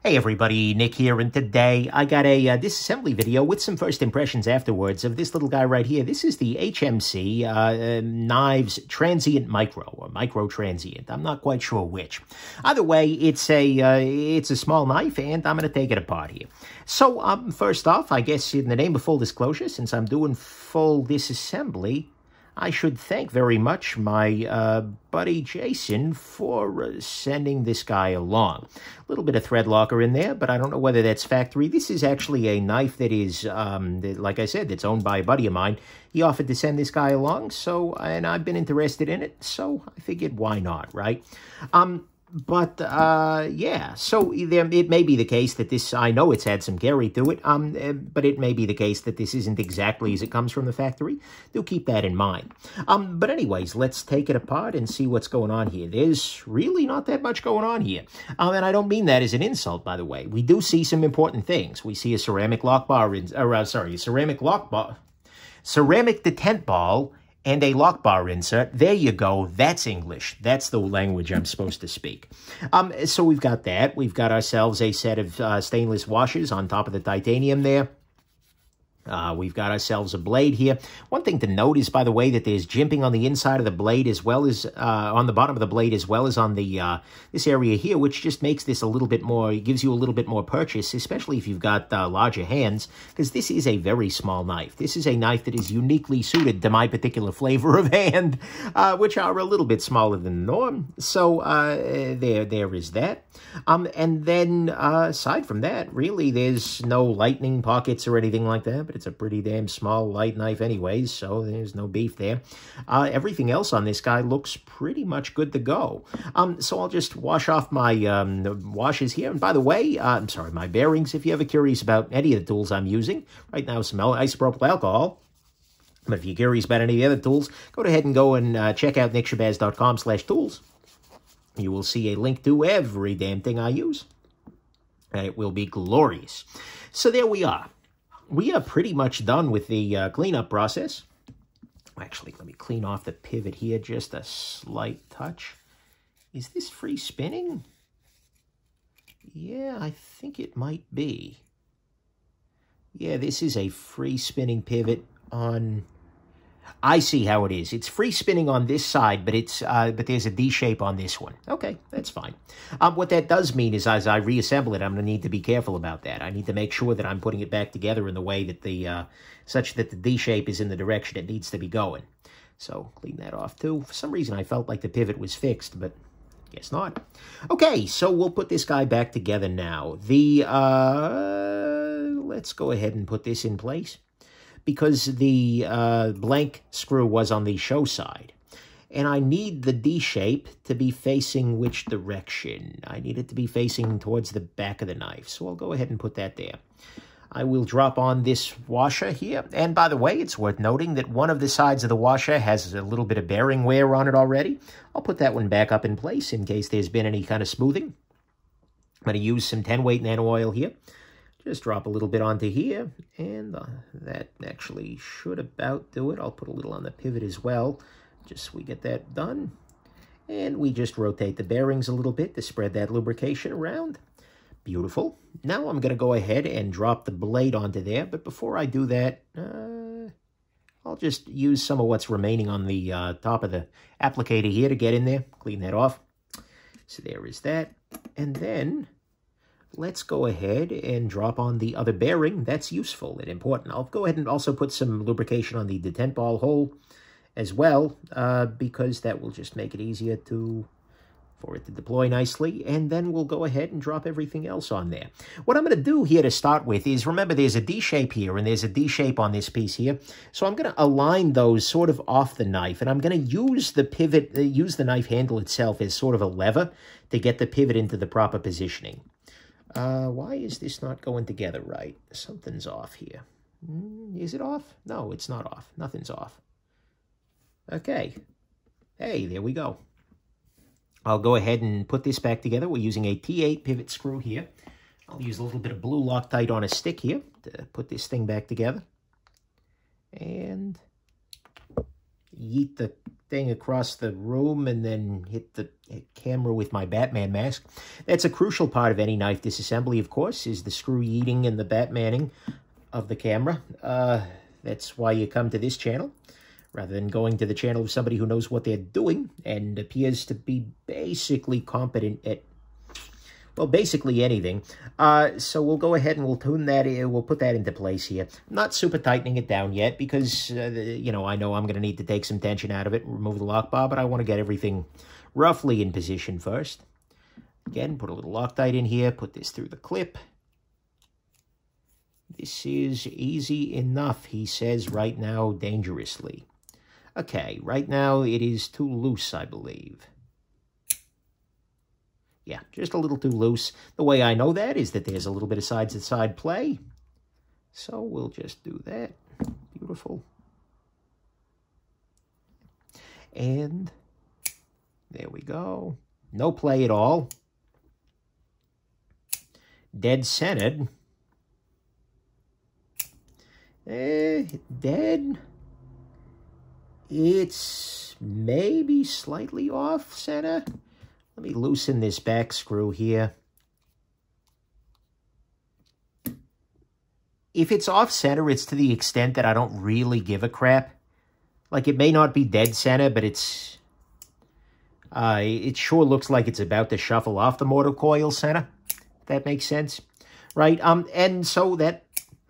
Hey everybody, Nick here, and today I got a disassembly video with some first impressions afterwards of this little guy right here. This is the HMC Knives Transient Micro, or Micro Transient. I'm not quite sure which. Either way, it's a small knife, and I'm going to take it apart here. So, first off, I guess in the name of full disclosure, since I'm doing full disassembly, I should thank very much my buddy Jason for sending this guy along. A little bit of thread locker in there, but I don't know whether that's factory. This is actually a knife that is, like I said, that's owned by a buddy of mine. He offered to send this guy along, and I've been interested in it, so I figured why not, right? Yeah, so it may be the case that this, I know it's had some carry to it, but it may be the case that this isn't exactly as it comes from the factory. Do keep that in mind. But anyways, let's take it apart and see what's going on here. There's really not that much going on here. And I don't mean that as an insult, by the way. We do see some important things. We see a ceramic lock bar, ceramic detent ball, and a lock bar insert. There you go. That's English. That's the language I'm supposed to speak. So we've got that. We've got ourselves a set of stainless washers on top of the titanium there. We've got ourselves a blade here. One thing to note is, by the way, that there's jimping on the inside of the blade as well as on the bottom of the blade as well as on the this area here, which just makes this a little bit more, gives you a little bit more purchase, especially if you've got larger hands, because this is a very small knife. This is a knife that is uniquely suited to my particular flavor of hand, which are a little bit smaller than the norm. So there is that. And then aside from that, really, there's no lightning pockets or anything like that. But it's a pretty damn small light knife anyways, so there's no beef there. Everything else on this guy looks pretty much good to go. So I'll just wash off my washes here. And by the way, I'm sorry, my bearings, if you're ever curious about any of the tools I'm using. Right now, some isopropyl alcohol. But if you're curious about any of the other tools, go ahead and check out nickshabazz.com/tools. You will see a link to every damn thing I use. And it will be glorious. So there we are. We are pretty much done with the cleanup process. Actually, let me clean off the pivot here, just a slight touch. Is this free spinning? Yeah, I think it might be. Yeah, this is a free spinning pivot on... I see how it is. It's free spinning on this side, but there's a D shape on this one. Okay, that's fine. What that does mean is, as I reassemble it, I'm going to need to be careful about that. I need to make sure that I'm putting it back together in the way that such that the D shape is in the direction it needs to be going. So clean that off too. For some reason, I felt like the pivot was fixed, but guess not. Okay, so we'll put this guy back together now. Let's go ahead and put this in place, because the blank screw was on the show side. And I need the D shape to be facing which direction? I need it to be facing towards the back of the knife. So I'll go ahead and put that there. I will drop on this washer here. And by the way, it's worth noting that one of the sides of the washer has a little bit of bearing wear on it already. I'll put that one back up in place in case there's been any kind of smoothing. I'm going to use some 10-weight nano oil here. Just drop a little bit onto here, and that actually should about do it. I'll put a little on the pivot as well, just so we get that done. And we just rotate the bearings a little bit to spread that lubrication around. Beautiful. Now I'm going to go ahead and drop the blade onto there, but before I do that, I'll just use some of what's remaining on the top of the applicator here to get in there, clean that off. So there is that. And then let's go ahead and drop on the other bearing. That's useful and important. I'll go ahead and also put some lubrication on the detent ball hole as well, because that will just make it easier for it to deploy nicely. And then we'll go ahead and drop everything else on there. What I'm going to do here to start with is, remember, there's a D shape here and there's a D shape on this piece here. So I'm going to align those sort of off the knife, and I'm going to use the pivot, use the knife handle itself as sort of a lever to get the pivot into the proper positioning. Why is this not going together right? Something's off here. Is it off? No, it's not off. Nothing's off. Okay. Hey, there we go. I'll go ahead and put this back together. We're using a T8 pivot screw here. I'll use a little bit of blue Loctite on a stick here to put this thing back together. And yeet the thing across the room and then hit the camera with my Batman mask. That's a crucial part of any knife disassembly, of course, is the screw yeeting and the Batmaning of the camera. That's why you come to this channel, rather than going to the channel of somebody who knows what they're doing and appears to be basically competent at, well, basically anything. So we'll go ahead and we'll tune that, we'll put that into place here. Not super tightening it down yet because, you know, I know I'm going to need to take some tension out of it, remove the lock bar, but I want to get everything roughly in position first. Again, put a little Loctite in here, put this through the clip. This is easy enough, he says right now, dangerously. Okay, right now it is too loose, I believe. Yeah, just a little too loose. The way I know that is that there's a little bit of side-to-side play. So we'll just do that. Beautiful. And there we go. No play at all. Dead centered. Dead. It's maybe slightly off center. Let me loosen this back screw here. If it's off center, it's to the extent that I don't really give a crap. Like, it may not be dead center, but it's... it sure looks like it's about to shuffle off the mortar coil center. If that makes sense. Right? And so that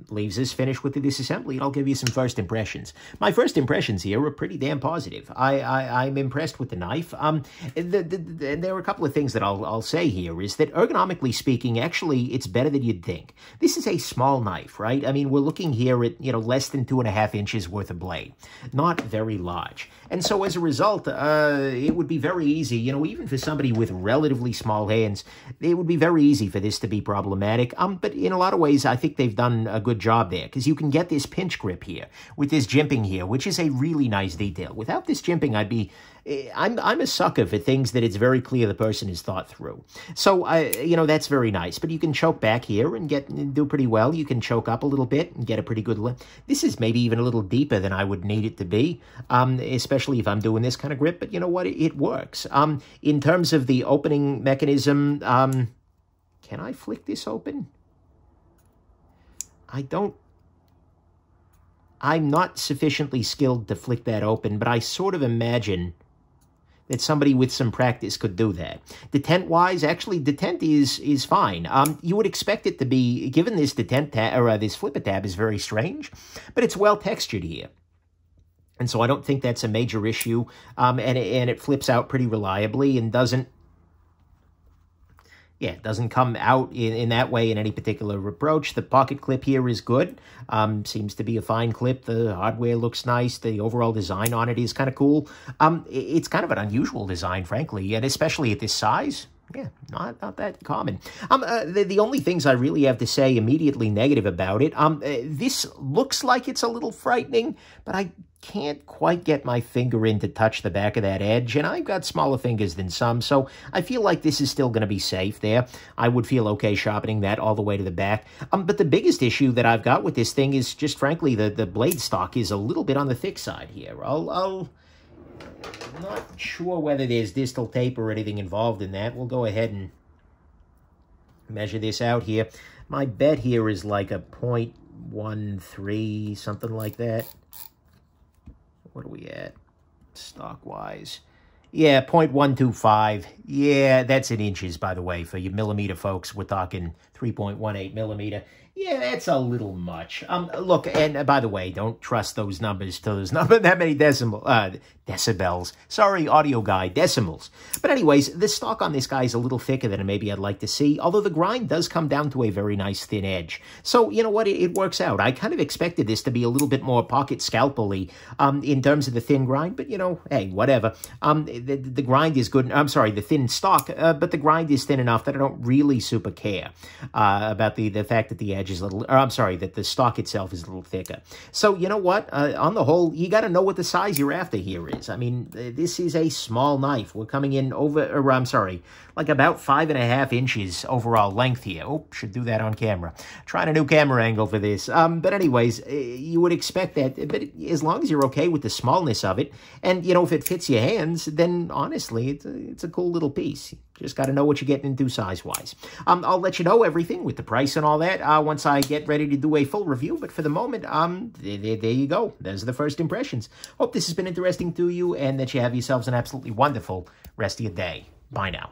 leaves us finished with the disassembly, and I'll give you some first impressions. My first impressions here are pretty damn positive. I'm impressed with the knife. There are a couple of things that I'll say here, is that ergonomically speaking, actually, it's better than you'd think. This is a small knife, right? I mean, we're looking here at, you know, less than 2.5 inches worth of blade. Not very large. And so as a result, it would be very easy, you know, even for somebody with relatively small hands, it would be very easy for this to be problematic. But in a lot of ways, I think they've done a good job there, because you can get this pinch grip here with this jimping here, which is a really nice detail. Without this jimping, I'm a sucker for things that it's very clear the person has thought through. So, you know, that's very nice. But you can choke back here and do pretty well. You can choke up a little bit and get a pretty good lift. This is maybe even a little deeper than I would need it to be, especially if I'm doing this kind of grip. But you know what? It works. In terms of the opening mechanism, can I flick this open? I'm not sufficiently skilled to flick that open, but I sort of imagine that somebody with some practice could do that. Detent-wise, actually, detent is fine. You would expect it to be, given this detent tab, or this flipper tab is very strange, but it's well textured here. And so I don't think that's a major issue, and it flips out pretty reliably and doesn't come out in that way in any particular approach. The pocket clip here is good. Seems to be a fine clip. The hardware looks nice. The overall design on it is kind of cool. It's kind of an unusual design, frankly, and especially at this size. Yeah, not that common. The only things I really have to say immediately negative about it, this looks like it's a little frightening, but I can't quite get my finger in to touch the back of that edge, and I've got smaller fingers than some, so I feel like this is still going to be safe there. I would feel okay sharpening that all the way to the back. But the biggest issue that I've got with this thing is just, frankly, the blade stock is a little bit on the thick side here. I'm not sure whether there's distal tape or anything involved in that. We'll go ahead and measure this out here. My bet here is like a 0.13, something like that. What are we at, stock-wise? Yeah, 0.125. Yeah, that's in inches, by the way. For you millimeter folks, we're talking 3.18 millimeter. Yeah, that's a little much. Look, and by the way, don't trust those numbers till there's not that many decibels. Sorry, audio guy, decimals. But anyways, the stock on this guy is a little thicker than maybe I'd like to see, although the grind does come down to a very nice thin edge. So, you know what, it works out. I kind of expected this to be a little bit more pocket scalpel-y in terms of the thin grind, but, you know, hey, whatever. the grind is good. I'm sorry, the thin stock, but the grind is thin enough that I don't really super care about the fact that the edge is a little, or I'm sorry, that the stock itself is a little thicker. So, you know what? On the whole, you got to know what the size you're after here is. I mean, this is a small knife. We're coming in over, or I'm sorry, like about 5.5 inches overall length here. Oh, should do that on camera. Trying a new camera angle for this. But anyways, you would expect that, but as long as you're okay with the smallness of it, and, you know, if it fits your hands, then honestly, it's a cool little piece. Just got to know what you're getting into size-wise. I'll let you know everything with the price and all that once I get ready to do a full review. But for the moment, there you go. Those are the first impressions. Hope this has been interesting to you and that you have yourselves an absolutely wonderful rest of your day. Bye now.